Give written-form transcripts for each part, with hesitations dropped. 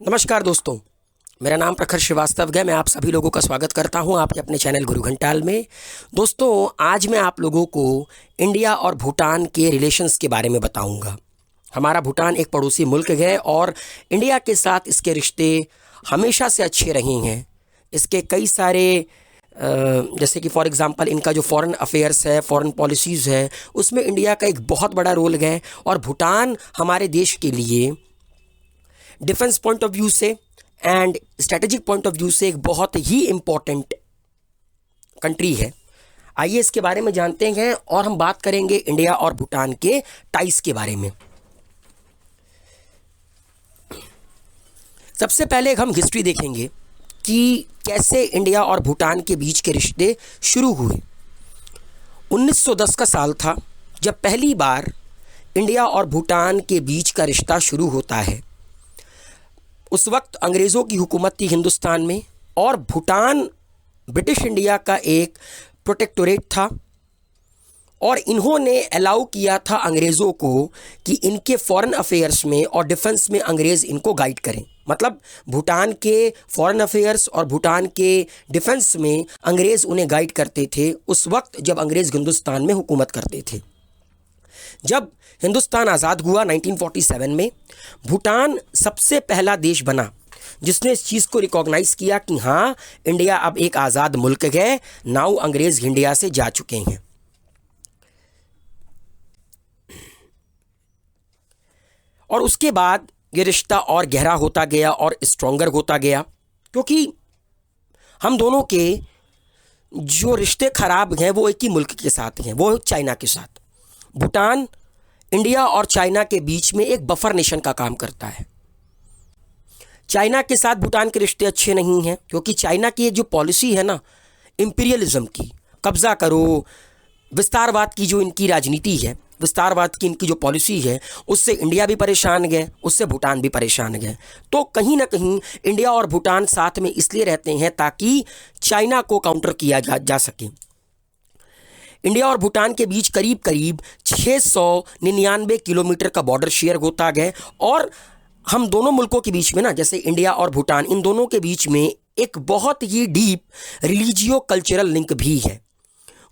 नमस्कार दोस्तों, मेरा नाम प्रखर श्रीवास्तव है। मैं आप सभी लोगों का स्वागत करता हूं आपके अपने चैनल गुरु घंटाल में। दोस्तों, आज मैं आप लोगों को इंडिया और भूटान के रिलेशंस के बारे में बताऊंगा। हमारा भूटान एक पड़ोसी मुल्क है और इंडिया के साथ इसके रिश्ते हमेशा से अच्छे रहे हैं। इसके कई सारे जैसे कि फॉर एग्ज़ाम्पल इनका जो फॉरेन अफेयर्स है, फॉरेन पॉलिसीज़ है, उसमें इंडिया का एक बहुत बड़ा रोल है। और भूटान हमारे देश के लिए डिफेंस पॉइंट ऑफ व्यू से and strategic point of view से एक बहुत ही इम्पॉर्टेंट कंट्री है। आइए इसके बारे में जानते हैं और हम बात करेंगे इंडिया और भूटान के टाइज के बारे में। सबसे पहले हम हिस्ट्री देखेंगे कि कैसे इंडिया और भूटान के बीच के रिश्ते शुरू हुए। 1910 का साल था जब पहली बार इंडिया और भूटान के बीच का रिश्ता शुरू होता है। उस वक्त अंग्रेज़ों की हुकूमत थी हिंदुस्तान में और भूटान ब्रिटिश इंडिया का एक प्रोटेक्टोरेट था और इन्होंने अलाउ किया था अंग्रेज़ों को कि इनके फॉरेन अफेयर्स में और डिफेंस में अंग्रेज़ इनको गाइड करें। मतलब भूटान के फॉरेन अफेयर्स और भूटान के डिफेंस में अंग्रेज़ उन्हें गाइड करते थे उस वक्त जब अंग्रेज़ हिंदुस्तान में हुकूमत करते थे। जब हिंदुस्तान आज़ाद हुआ 1947 में, भूटान सबसे पहला देश बना जिसने इस चीज़ को रिकॉग्नाइज़ किया कि हाँ, इंडिया अब एक आज़ाद मुल्क है। नाउ अंग्रेज़ इंडिया से जा चुके हैं। और उसके बाद ये रिश्ता और गहरा होता गया और स्ट्रॉन्गर होता गया, क्योंकि हम दोनों के जो रिश्ते ख़राब हैं वो एक ही मुल्क के साथ हैं, वो चाइना के साथ। भूटान इंडिया और चाइना के बीच में एक बफर नेशन का काम करता है। चाइना के साथ भूटान के रिश्ते अच्छे नहीं हैं क्योंकि चाइना की जो पॉलिसी है ना, इंपीरियलिज्म की, कब्ज़ा करो, विस्तारवाद की जो इनकी राजनीति है, विस्तारवाद की इनकी जो पॉलिसी है, उससे इंडिया भी परेशान गए, उससे भूटान भी परेशान गए। तो कहीं ना कहीं इंडिया और भूटान साथ में इसलिए रहते हैं ताकि चाइना को काउंटर किया जा सके। इंडिया और भूटान के बीच करीब करीब 699 किलोमीटर का बॉर्डर शेयर होता है और हम दोनों मुल्कों के बीच में ना, जैसे इंडिया और भूटान, इन दोनों के बीच में एक बहुत ही डीप रिलीजियो कल्चरल लिंक भी है।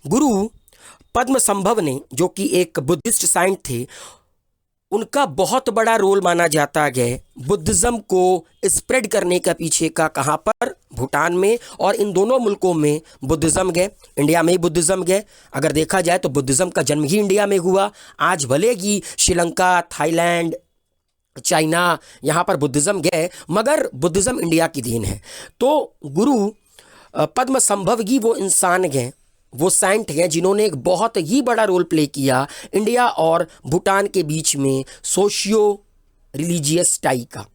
गुरु पद्मसंभव ने, जो कि एक बुद्धिस्ट साइंट थे, उनका बहुत बड़ा रोल माना जाता है बुद्धिज़्म को स्प्रेड करने का पीछे का। कहाँ पर? भूटान में। और इन दोनों मुल्कों में बुद्धिज़्म है, इंडिया में ही बुद्धिज़्म है। अगर देखा जाए तो बुद्धिज़्म का जन्म ही इंडिया में हुआ। आज भले ही श्रीलंका, थाईलैंड, चाइना, यहाँ पर बुद्धिज़्म है, मगर बुद्धिज़्म इंडिया की देन है। तो गुरु पद्मसंभव जी वो इंसान हैं, वो सेंट हैं जिन्होंने एक बहुत ही बड़ा रोल प्ले किया इंडिया और भूटान के बीच में सोशियो रिलीजियस टाई का।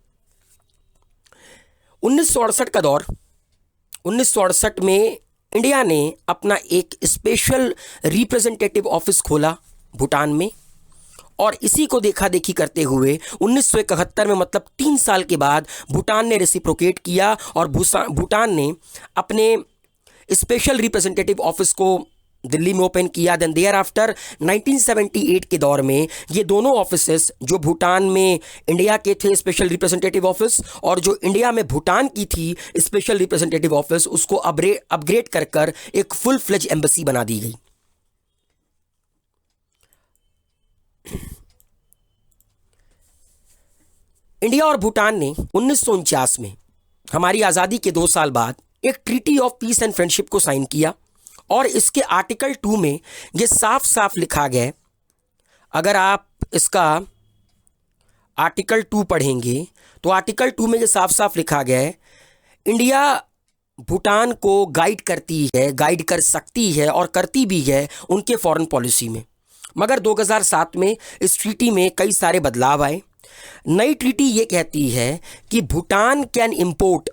1968 का दौर, 1968 में इंडिया ने अपना एक स्पेशल रिप्रेजेंटेटिव ऑफिस खोला भूटान में और इसी को देखा देखी करते हुए 1971 में, मतलब 3 साल के बाद, भूटान ने रेसिप्रोकेट किया और भूटान ने अपने स्पेशल रिप्रेजेंटेटिव ऑफिस को दिल्ली में ओपन किया। देन देयर आफ्टर 1978 के दौर में ये दोनों ऑफिसेस, जो भूटान में इंडिया के थे स्पेशल रिप्रेजेंटेटिव ऑफिस और जो इंडिया में भूटान की थी स्पेशल रिप्रेजेंटेटिव ऑफिस, उसको अपग्रेड कर कर एक फुल फ्लेज एम्बेसी बना दी गई। इंडिया और भूटान ने 1949 में, हमारी आज़ादी के 2 साल बाद, एक treaty of peace and friendship को साइन किया और इसके आर्टिकल 2 में ये साफ साफ लिखा गया, अगर आप इसका आर्टिकल 2 पढ़ेंगे तो आर्टिकल 2 में ये साफ साफ लिखा गया है, इंडिया भूटान को गाइड करती है, गाइड कर सकती है और करती भी है उनके फॉरेन पॉलिसी में। मगर 2007 में इस ट्रीटी में कई सारे बदलाव आए। नई ट्रीटी ये कहती है कि Bhutan can import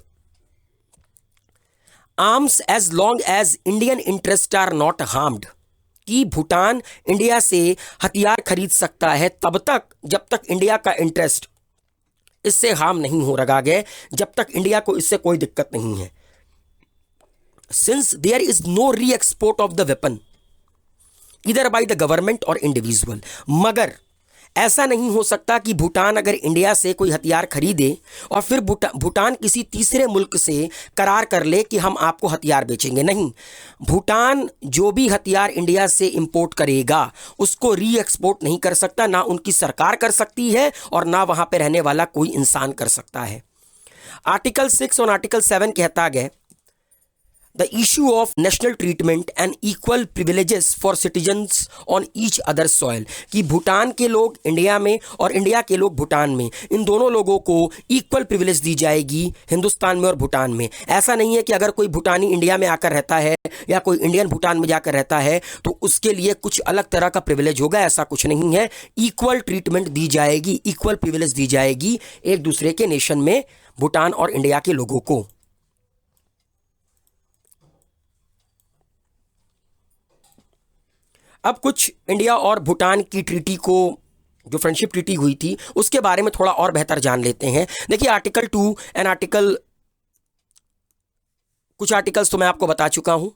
arms as long as Indian interest are not harmed, कि भूटान इंडिया से हथियार खरीद सकता है तब तक जब तक इंडिया का इंटरेस्ट इससे हार्म नहीं हो रहा है, जब तक इंडिया को इससे कोई दिक्कत नहीं है। Since there is no re export of the weapon इधर बाय द गवर्नमेंट और इंडिविजुअल, मगर ऐसा नहीं हो सकता कि भूटान अगर इंडिया से कोई हथियार खरीदे और फिर भूटान किसी तीसरे मुल्क से करार कर ले कि हम आपको हथियार बेचेंगे। नहीं, भूटान जो भी हथियार इंडिया से इंपोर्ट करेगा उसको री एक्सपोर्ट नहीं कर सकता, ना उनकी सरकार कर सकती है और ना वहाँ पर रहने वाला कोई इंसान कर सकता है। आर्टिकल 6 और आर्टिकल 7 कहता है the issue of national treatment and equal privileges for citizens on each other soil, कि भूटान के लोग इंडिया में और इंडिया के लोग भूटान में, इन दोनों लोगों को इक्वल प्रिविलेज दी जाएगी हिंदुस्तान में और भूटान में। ऐसा नहीं है कि अगर कोई भूटानी इंडिया में आकर रहता है या कोई इंडियन भूटान में जाकर रहता है तो उसके लिए कुछ अलग तरह का प्रिविलेज होगा, ऐसा कुछ नहीं है। इक्वल ट्रीटमेंट दी जाएगी, इक्वल प्रिविलेज दी जाएगी एक दूसरे के नेशन में भूटान और इंडिया के लोगों को। अब कुछ इंडिया और भूटान की ट्रीटी को, जो फ्रेंडशिप ट्रीटी हुई थी, उसके बारे में थोड़ा और बेहतर जान लेते हैं। देखिए आर्टिकल 2 एंड कुछ आर्टिकल्स तो मैं आपको बता चुका हूं।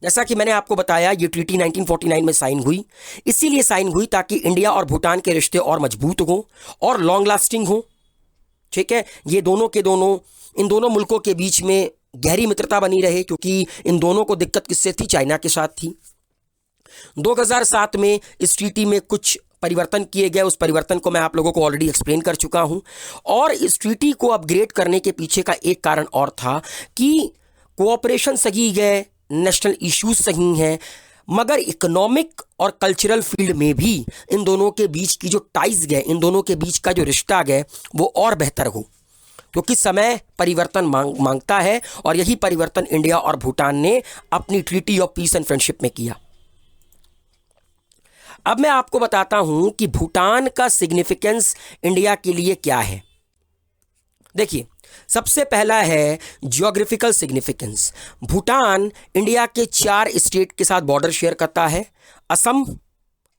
जैसा कि मैंने आपको बताया ये ट्रीटी 1949 में साइन हुई, इसीलिए साइन हुई ताकि इंडिया और भूटान के रिश्ते और मजबूत हों और लॉन्ग लास्टिंग हों। ठीक है, ये दोनों के दोनों, इन दोनों मुल्कों के बीच में गहरी मित्रता बनी रहे, क्योंकि इन दोनों को दिक्कत किससे थी? चाइना के साथ थी। 2007 में इस ट्रीटी में कुछ परिवर्तन किए गए, उस परिवर्तन को मैं आप लोगों को ऑलरेडी एक्सप्लेन कर चुका हूं। और इस ट्रीटी को अपग्रेड करने के पीछे का एक कारण और था कि कोऑपरेशन सही है, नेशनल इश्यूज सही हैं, मगर इकोनॉमिक और कल्चरल फील्ड में भी इन दोनों के बीच की जो टाइज गए, इन दोनों के बीच का जो रिश्ता गए वो और बेहतर हो, क्योंकि समय परिवर्तन मांगता है। और यही परिवर्तन इंडिया और भूटान ने अपनी treaty of peace and friendship में किया। अब मैं आपको बताता हूं कि भूटान का सिग्निफिकेंस इंडिया के लिए क्या है। देखिए, सबसे पहला है ज्योग्राफिकल सिग्निफिकेंस। भूटान इंडिया के 4 स्टेट के साथ बॉर्डर शेयर करता है, असम,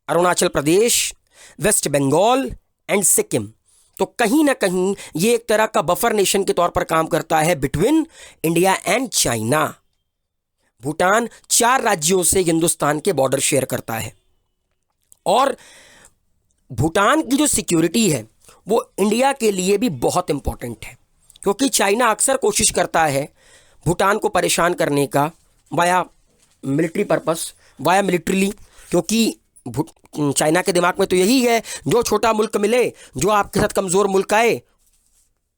अरुणाचल प्रदेश, वेस्ट बंगाल एंड सिक्किम। तो कहीं ना कहीं ये एक तरह का बफर नेशन के तौर पर काम करता है between India and China. Bhutan 4 राज्यों से हिंदुस्तान के बॉर्डर शेयर करता है और भूटान की जो सिक्योरिटी है वो इंडिया के लिए भी बहुत इंपॉर्टेंट है, क्योंकि चाइना अक्सर कोशिश करता है भूटान को परेशान करने का via military purpose, via militarily, क्योंकि चाइना के दिमाग में तो यही है जो छोटा मुल्क मिले, जो आपके साथ कमज़ोर मुल्क आए,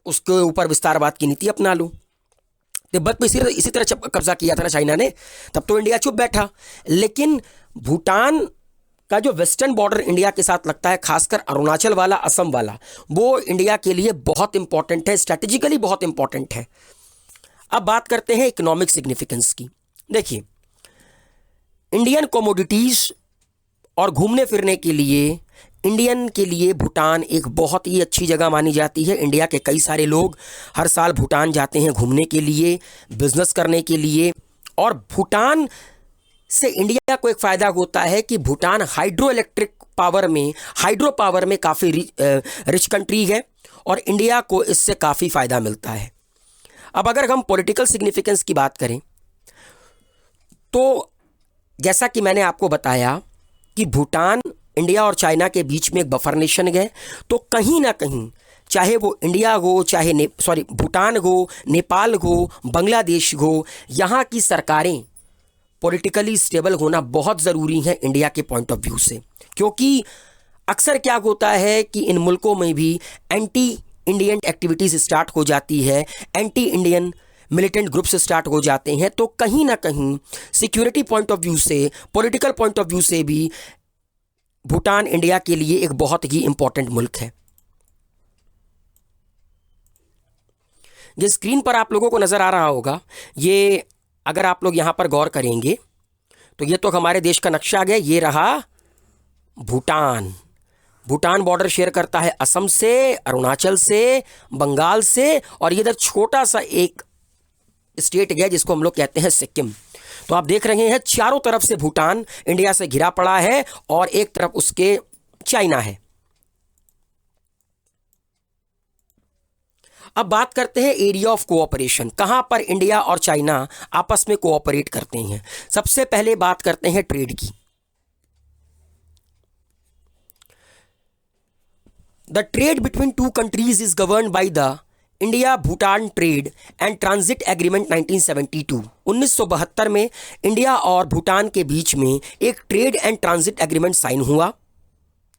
उसके ऊपर विस्तारवाद की नीति अपना लो। तिब्बत में इसी तरह कब्जा किया था ना चाइना ने, तब तो इंडिया चुप बैठा। लेकिन भूटान का जो वेस्टर्न बॉर्डर इंडिया के साथ लगता है, खासकर अरुणाचल वाला, असम वाला, वो इंडिया के लिए बहुत इंपॉर्टेंट है, स्ट्रैटेजिकली बहुत इंपॉर्टेंट है। अब बात करते हैं इकोनॉमिक सिग्निफिकेंस की। देखिए, इंडियन कमोडिटीज और घूमने फिरने के लिए इंडियन के लिए भूटान एक बहुत ही अच्छी जगह मानी जाती है। इंडिया के कई सारे लोग हर साल भूटान जाते हैं घूमने के लिए, बिजनेस करने के लिए। और भूटान से इंडिया को एक फ़ायदा होता है कि भूटान हाइड्रो पावर में काफ़ी रिच कंट्री है और इंडिया को इससे काफ़ी फ़ायदा मिलता है। अब अगर हम पॉलिटिकल सिग्निफिकेंस की बात करें तो जैसा कि मैंने आपको बताया कि भूटान इंडिया और चाइना के बीच में एक बफर नेशन है, तो कहीं ना कहीं चाहे वो इंडिया हो, भूटान हो, नेपाल हो, बांग्लादेश हो, यहाँ की सरकारें पॉलिटिकली स्टेबल होना बहुत ज़रूरी है इंडिया के पॉइंट ऑफ व्यू से। क्योंकि अक्सर क्या होता है कि इन मुल्कों में भी एंटी इंडियन एक्टिविटीज़ स्टार्ट हो जाती है, anti Indian militant groups start हो जाते हैं। तो कहीं ना कहीं सिक्योरिटी पॉइंट ऑफ व्यू से, पॉलिटिकल पॉइंट ऑफ व्यू से भी भूटान इंडिया के लिए एक बहुत ही इंपॉर्टेंट मुल्क है। ये स्क्रीन पर आप लोगों को नज़र आ रहा होगा, ये अगर आप लोग यहाँ पर गौर करेंगे तो ये तो हमारे देश का नक्शा आ गया। ये रहा भूटान। भूटान बॉर्डर शेयर करता है असम से, अरुणाचल से, बंगाल से, और ये इधर छोटा सा एक स्टेट गया जिसको हम लोग कहते हैं सिक्किम। तो आप देख रहे हैं चारों तरफ से भूटान इंडिया से घिरा पड़ा है और एक तरफ उसके चाइना है। अब बात करते हैं एरिया ऑफ कोऑपरेशन, कहां पर इंडिया और चाइना आपस में कोऑपरेट करते हैं। सबसे पहले बात करते हैं ट्रेड की। The trade between two countries is govern by the India Bhutan trade and transit agreement 1972। 1972 में इंडिया और भूटान के बीच में एक trade and transit agreement sign हुआ।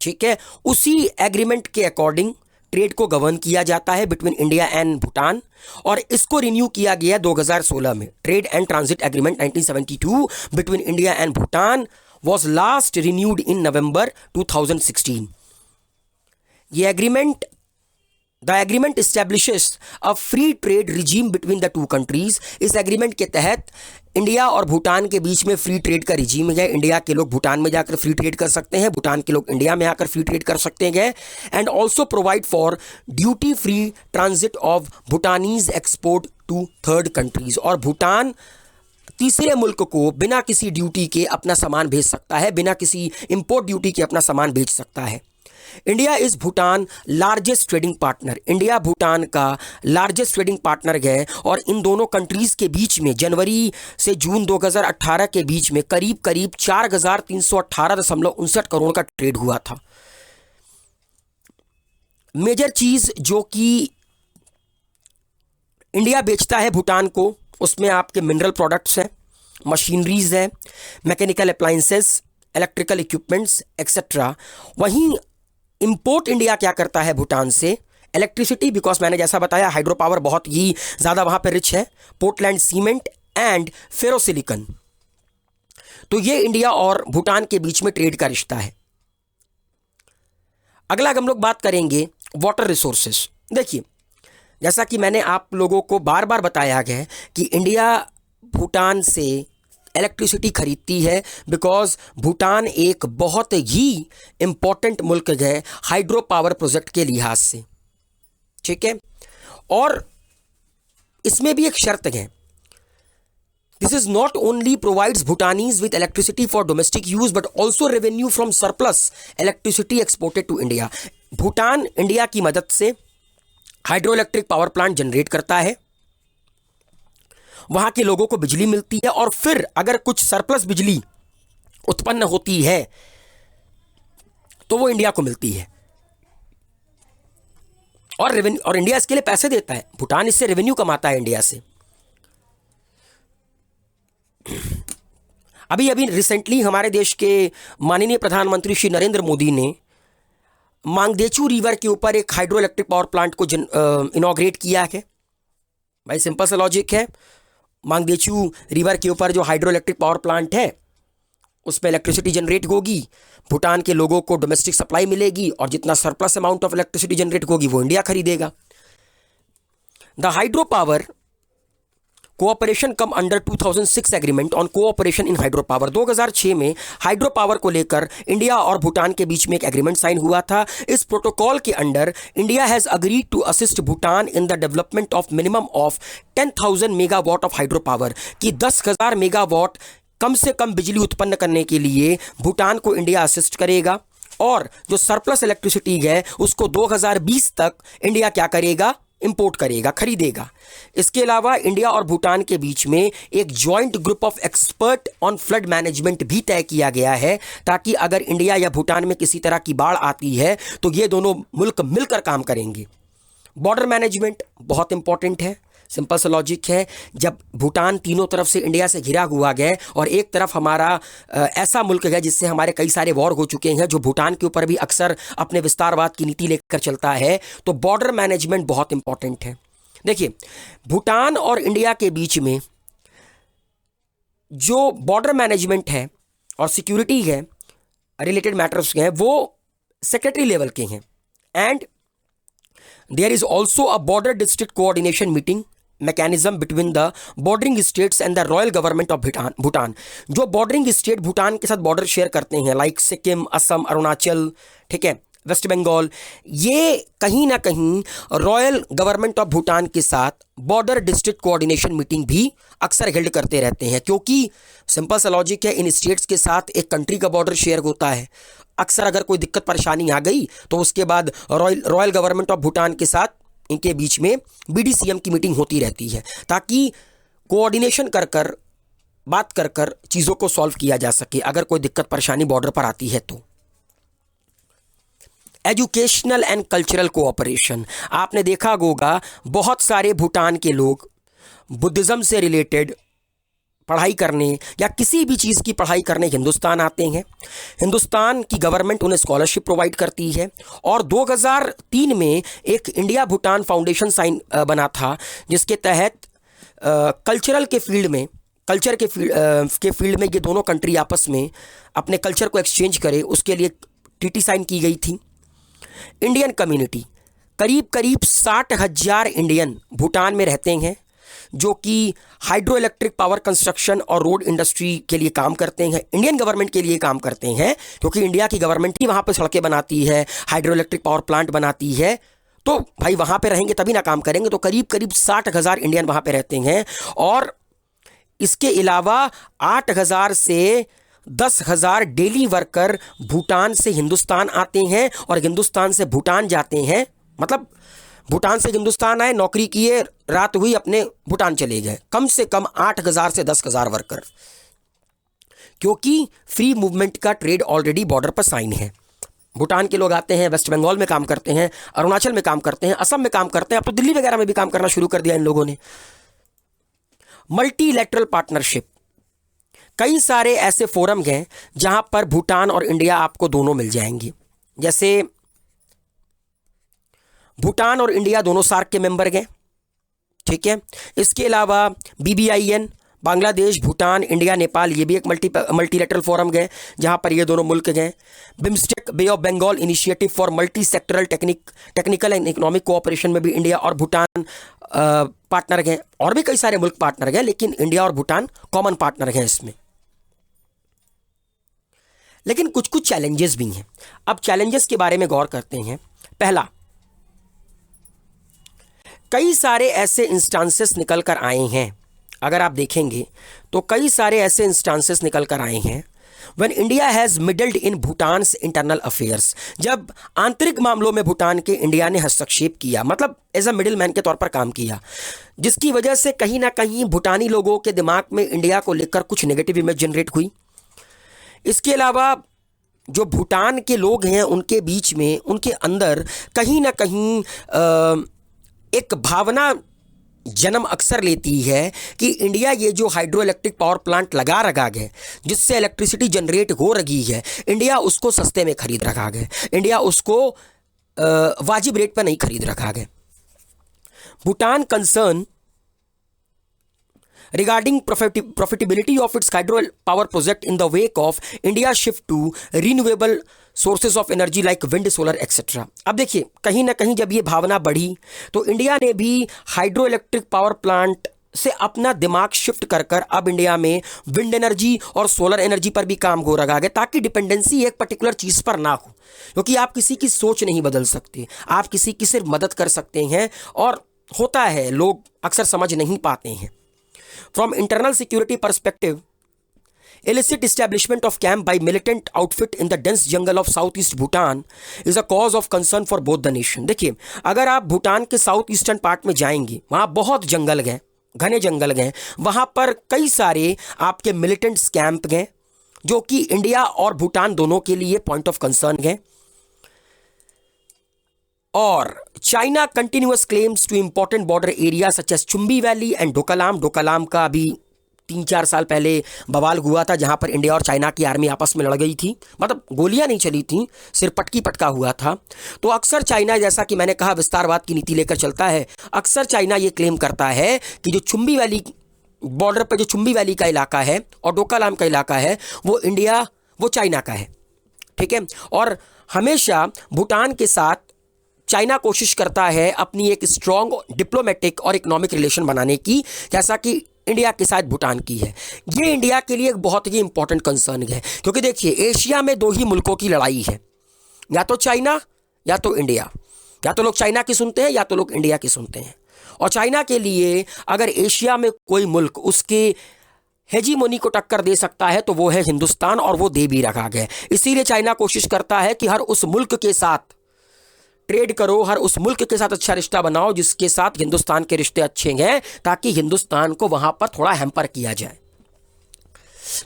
ठीक है, उसी एग्रीमेंट के अकॉर्डिंग ट्रेड को गवर्न किया जाता है बिटवीन इंडिया एंड भूटान, और इसको रिन्यू किया गया 2016 में। Trade and transit agreement 1972 between India and Bhutan was last renewed in November 2016. The agreement establishes a free trade regime between the two countries. इस एग्रीमेंट के तहत इंडिया और भूटान के बीच में फ्री ट्रेड का रिजीम है। इंडिया के लोग भूटान में जाकर फ्री ट्रेड कर सकते हैं, भूटान के लोग इंडिया में आकर फ्री ट्रेड कर सकते हैं, and also provide for duty free transit of Bhutanese export to third countries. और भूटान तीसरे मुल्क को बिना किसी ड्यूटी के अपना सामान भेज सकता है, बिना किसी इंपोर्ट ड्यूटी के अपना सामान भेज सकता है। India is Bhutan largest trading partner. India Bhutan का लार्जेस्ट ट्रेडिंग पार्टनर है, और इन दोनों कंट्रीज के बीच में जनवरी से जून 2018 के बीच में करीब 4,318.59 करोड़ का ट्रेड हुआ था। मेजर चीज जो कि इंडिया बेचता है भूटान को, उसमें आपके मिनरल प्रोडक्ट्स हैं, मशीनरीज हैं, mechanical appliances, electrical equipments etcetera. वहीं इंपोर्ट इंडिया क्या करता है भूटान से? इलेक्ट्रिसिटी, बिकॉज मैंने जैसा बताया हाइड्रो पावर बहुत ही ज़्यादा वहाँ पे रिच है, पोर्टलैंड सीमेंट एंड फेरोसिलिकन। तो ये इंडिया और भूटान के बीच में ट्रेड का रिश्ता है। अगला हम लोग बात करेंगे वाटर रिसोर्सेस। देखिए, जैसा कि मैंने आप लोगों को बार बार बताया है कि इंडिया भूटान से इलेक्ट्रिसिटी खरीदती है, बिकॉज भूटान एक बहुत ही इंपॉर्टेंट मुल्क है हाइड्रो पावर प्रोजेक्ट के लिहाज से। ठीक है, और इसमें भी एक शर्त है, this is not only provides Bhutanese with electricity for domestic use but also revenue from surplus electricity exported to India. Bhutan India की मदद से hydro electric power plant generate करता है, वहां के लोगों को बिजली मिलती है, और फिर अगर कुछ सरप्लस बिजली उत्पन्न होती है तो वो इंडिया को मिलती है, और इंडिया इसके लिए पैसे देता है। भूटान इससे रेवेन्यू कमाता है इंडिया से। अभी अभी रिसेंटली हमारे देश के माननीय प्रधानमंत्री श्री नरेंद्र मोदी ने मांगदेचू रिवर के ऊपर एक हाइड्रो इलेक्ट्रिक पावर प्लांट को इनॉग्रेट किया है। भाई सिंपल सा लॉजिक है, मांगदेचू रिवर के ऊपर जो हाइड्रो इलेक्ट्रिक पावर प्लांट है उसमें इलेक्ट्रिसिटी जनरेट होगी, भूटान के लोगों को डोमेस्टिक सप्लाई मिलेगी, और जितना surplus amount of electricity generate होगी वो इंडिया खरीदेगा। The hydro power cooperation come under 2006 agreement on cooperation in hydro power. 2006 में हाइड्रो पावर को लेकर इंडिया और भूटान के बीच में एक एग्रीमेंट साइन हुआ था। इस प्रोटोकॉल के under India has agreed to assist Bhutan in the development of minimum of 10,000 megawatt of hydro power, कि 10,000 मेगावाट कम से कम बिजली उत्पन्न करने के लिए भूटान को इंडिया असिस्ट करेगा, और जो सरप्लस इलेक्ट्रिसिटी है उसको 2020 तक इंडिया क्या करेगा? इंपोर्ट करेगा, खरीदेगा। इसके अलावा इंडिया और भूटान के बीच में एक joint group of expert on flood management भी तय किया गया है, ताकि अगर इंडिया या भूटान में किसी तरह की बाढ़ आती है तो ये दोनों मुल्क मिलकर काम करेंगे। बॉर्डर मैनेजमेंट बहुत इंपॉर्टेंट है। सिंपल सा लॉजिक है, जब भूटान तीनों तरफ से इंडिया से घिरा हुआ है और एक तरफ हमारा ऐसा मुल्क है जिससे हमारे कई सारे वॉर हो चुके हैं, जो भूटान के ऊपर भी अक्सर अपने विस्तारवाद की नीति लेकर चलता है, तो बॉर्डर मैनेजमेंट बहुत इंपॉर्टेंट है। देखिए, भूटान और इंडिया के बीच में जो बॉर्डर मैनेजमेंट है और सिक्योरिटी है, रिलेटेड मैटर्स हैं, वो सेक्रेटरी लेवल के हैं, and there is also a border district coordination meeting mechanism between the bordering states and the royal government of Bhutan. जो बॉर्डरिंग स्टेट भूटान के साथ बॉर्डर शेयर करते हैं, लाइक सिक्किम, असम, अरुणाचल, ठीक है, वेस्ट बंगाल, ये कहीं ना कहीं रॉयल गवर्नमेंट ऑफ भूटान के साथ बॉर्डर डिस्ट्रिक्ट कोऑर्डिनेशन मीटिंग भी अक्सर हेल्ड करते रहते हैं, क्योंकि सिंपल सा लॉजिक है, इन स्टेट्स के साथ एक कंट्री का बॉर्डर शेयर होता है। अक्सर अगर कोई दिक्कत परेशानी आ गई तो उसके बाद रॉयल गवर्नमेंट ऑफ भूटान के साथ इनके बीच में BDCM की मीटिंग होती रहती है, ताकि कोऑर्डिनेशन कर बात कर चीज़ों को सॉल्व किया जा सके अगर कोई दिक्कत परेशानी बॉर्डर पर आती है तो। Educational and cultural cooperation. आपने देखा होगा बहुत सारे भूटान के लोग बुद्धिज़्म से रिलेटेड पढ़ाई करने या किसी भी चीज़ की पढ़ाई करने हिंदुस्तान आते हैं। हिंदुस्तान की गवर्नमेंट उन्हें स्कॉलरशिप प्रोवाइड करती है और 2003 में एक इंडिया भूटान फाउंडेशन साइन बना था, जिसके तहत कल्चरल के फील्ड में ये दोनों कंट्री आपस में अपने कल्चर को एक्सचेंज करे, उसके लिए टीटी साइन की गई थी। इंडियन कम्युनिटी करीब करीब 60,000 इंडियन भूटान में रहते हैं, जो कि हाइड्रो इलेक्ट्रिक पावर कंस्ट्रक्शन और रोड इंडस्ट्री के लिए काम करते हैं, इंडियन गवर्नमेंट के लिए काम करते हैं, क्योंकि इंडिया की गवर्नमेंट ही वहाँ पे सड़कें बनाती है, हाइड्रो इलेक्ट्रिक पावर प्लांट बनाती है, तो भाई वहाँ पे रहेंगे तभी ना काम करेंगे। तो करीब करीब 60,000 इंडियन वहाँ पे रहते हैं और इसके अलावा 8,000 से 10,000 डेली वर्कर भूटान से हिंदुस्तान आते हैं और हिंदुस्तान से भूटान जाते हैं। मतलब भूटान से हिंदुस्तान आए, नौकरी किए, रात हुई अपने भूटान चले गए। कम से कम 8,000 से 10,000 वर्कर, क्योंकि फ्री मूवमेंट का ट्रेड ऑलरेडी बॉर्डर पर साइन है। भूटान के लोग आते हैं, वेस्ट बंगाल में काम करते हैं, अरुणाचल में काम करते हैं, असम में काम करते हैं, अब तो दिल्ली वगैरह में भी काम करना शुरू कर दिया इन लोगों ने। मल्टीलैटरल पार्टनरशिप, कई सारे ऐसे फोरम हैं जहां पर भूटान और इंडिया आपको दोनों मिल जाएंगे। जैसे भूटान और इंडिया दोनों सार्क के मेंबर हैं, ठीक है। इसके अलावा BBIN, बांग्लादेश, भूटान, इंडिया, नेपाल, ये भी एक मल्टीलैटरल फोरम है जहां पर ये दोनों मुल्क हैं। BIMSTEC, bay of Bengal initiative for multi sectoral technical and economic cooperation में भी इंडिया और भूटान पार्टनर हैं, और भी कई सारे मुल्क पार्टनर हैं, लेकिन इंडिया और भूटान कॉमन पार्टनर हैं इसमें। लेकिन कुछ कुछ चैलेंजेस भी हैं। अब चैलेंजेस के बारे में गौर करते हैं। पहला, कई सारे ऐसे इंस्टांसेस निकल कर आए हैं, अगर आप देखेंगे तो कई सारे ऐसे इंस्टांसेस निकल कर आए हैं when India has meddled in Bhutan's internal affairs, जब आंतरिक मामलों में भूटान के इंडिया ने हस्तक्षेप किया, मतलब एज अ मिडिल मैन के तौर पर काम किया, जिसकी वजह से कहीं ना कहीं भूटानी लोगों के दिमाग में इंडिया को लेकर कुछ नेगेटिव इमेज जनरेट हुई। इसके अलावा जो भूटान के लोग हैं उनके बीच में, उनके अंदर कहीं ना कहीं एक भावना जन्म अक्सर लेती है कि इंडिया ये जो हाइड्रो इलेक्ट्रिक पावर प्लांट लगा रखा है, जिससे इलेक्ट्रिसिटी जनरेट हो रही है, इंडिया उसको सस्ते में खरीद रखा है, इंडिया उसको वाजिब रेट पर नहीं खरीद रखा है। Bhutan concern regarding profitability of its hydro power project in the wake of India's shift to renewable sources of energy like wind, solar, etc. अब देखिए, कहीं ना कहीं जब ये भावना बढ़ी तो इंडिया ने भी हाइड्रो इलेक्ट्रिक पावर प्लांट से अपना दिमाग शिफ्ट कर कर अब इंडिया में विंड एनर्जी और सोलर एनर्जी पर भी काम हो रहा है, ताकि डिपेंडेंसी एक पर्टिकुलर चीज़ पर ना हो, क्योंकि आप किसी की सोच नहीं बदल सकते, आप किसी की सिर्फ मदद कर सकते हैं, और होता है लोग अक्सर समझ नहीं पाते हैं। From internal security perspective, illicit establishment of camp by militant outfit in the dense jungle of southeast Bhutan is a cause of concern for both the nation. देखिए, अगर आप भूटान के साउथ ईस्टर्न पार्ट में जाएंगे, वहाँ बहुत जंगल हैं, घने जंगल हैं, वहाँ पर कई सारे आपके मिलिटेंट्स कैंप हैं, जो कि इंडिया और भूटान दोनों के लिए पॉइंट ऑफ कंसर्न है। और China continuous claims to important border area such as Chumbi valley and Doklam का अभी 3-4 साल पहले बवाल हुआ था, जहां पर इंडिया और चाइना की आर्मी आपस में लड़ गई थी, मतलब गोलियां नहीं चली थी, सिर्फ पटकी पटका हुआ था। तो अक्सर चाइना, जैसा कि मैंने कहा, विस्तारवाद की नीति लेकर चलता है, अक्सर चाइना ये क्लेम करता है कि जो चुम्बी वैली बॉर्डर पर जो चुम्बी वैली का इलाका है और डोकलाम का इलाका है, वो चाइना का है, ठीक है। और हमेशा भूटान के साथ चाइना कोशिश करता है अपनी एक स्ट्रॉन्ग डिप्लोमेटिक और इकोनॉमिक रिलेशन बनाने की, जैसा कि इंडिया के साथ भूटान की है। ये इंडिया के लिए एक बहुत ही इंपॉर्टेंट कंसर्न है, क्योंकि देखिए, एशिया में 2 ही मुल्कों की लड़ाई है, या तो चाइना या तो इंडिया, या तो लोग चाइना की सुनते हैं या तो लोग इंडिया की सुनते हैं। और चाइना के लिए अगर एशिया में कोई मुल्क उसके हेजीमोनी को टक्कर दे सकता है तो वो है हिंदुस्तान, और वो दे भी रखा गया। इसीलिए चाइना कोशिश करता है कि हर उस मुल्क के साथ ट्रेड करो, हर उस मुल्क के साथ अच्छा रिश्ता बनाओ जिसके साथ हिंदुस्तान के रिश्ते अच्छे हैं, ताकि हिंदुस्तान को वहां पर थोड़ा हैम्पर किया जाए।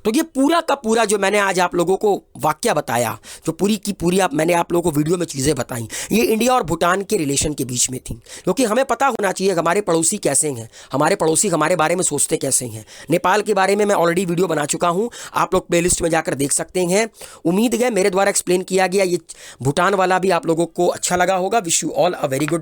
तो ये पूरा का पूरा जो मैंने आज आप लोगों को वाक्य बताया, जो पूरी की पूरी मैंने आप लोगों को वीडियो में चीज़ें बताई, ये इंडिया और भूटान के रिलेशन के बीच में थी। क्योंकि हमें पता होना चाहिए कि हमारे पड़ोसी कैसे हैं, हमारे पड़ोसी हमारे बारे में सोचते कैसे हैं। नेपाल के बारे में मैं ऑलरेडी वीडियो बना चुका हूँ, आप लोग प्लेलिस्ट में जाकर देख सकते हैं। उम्मीद है मेरे द्वारा एक्सप्लेन किया गया ये भूटान वाला भी आप लोगों को अच्छा लगा होगा। Wish you all a very good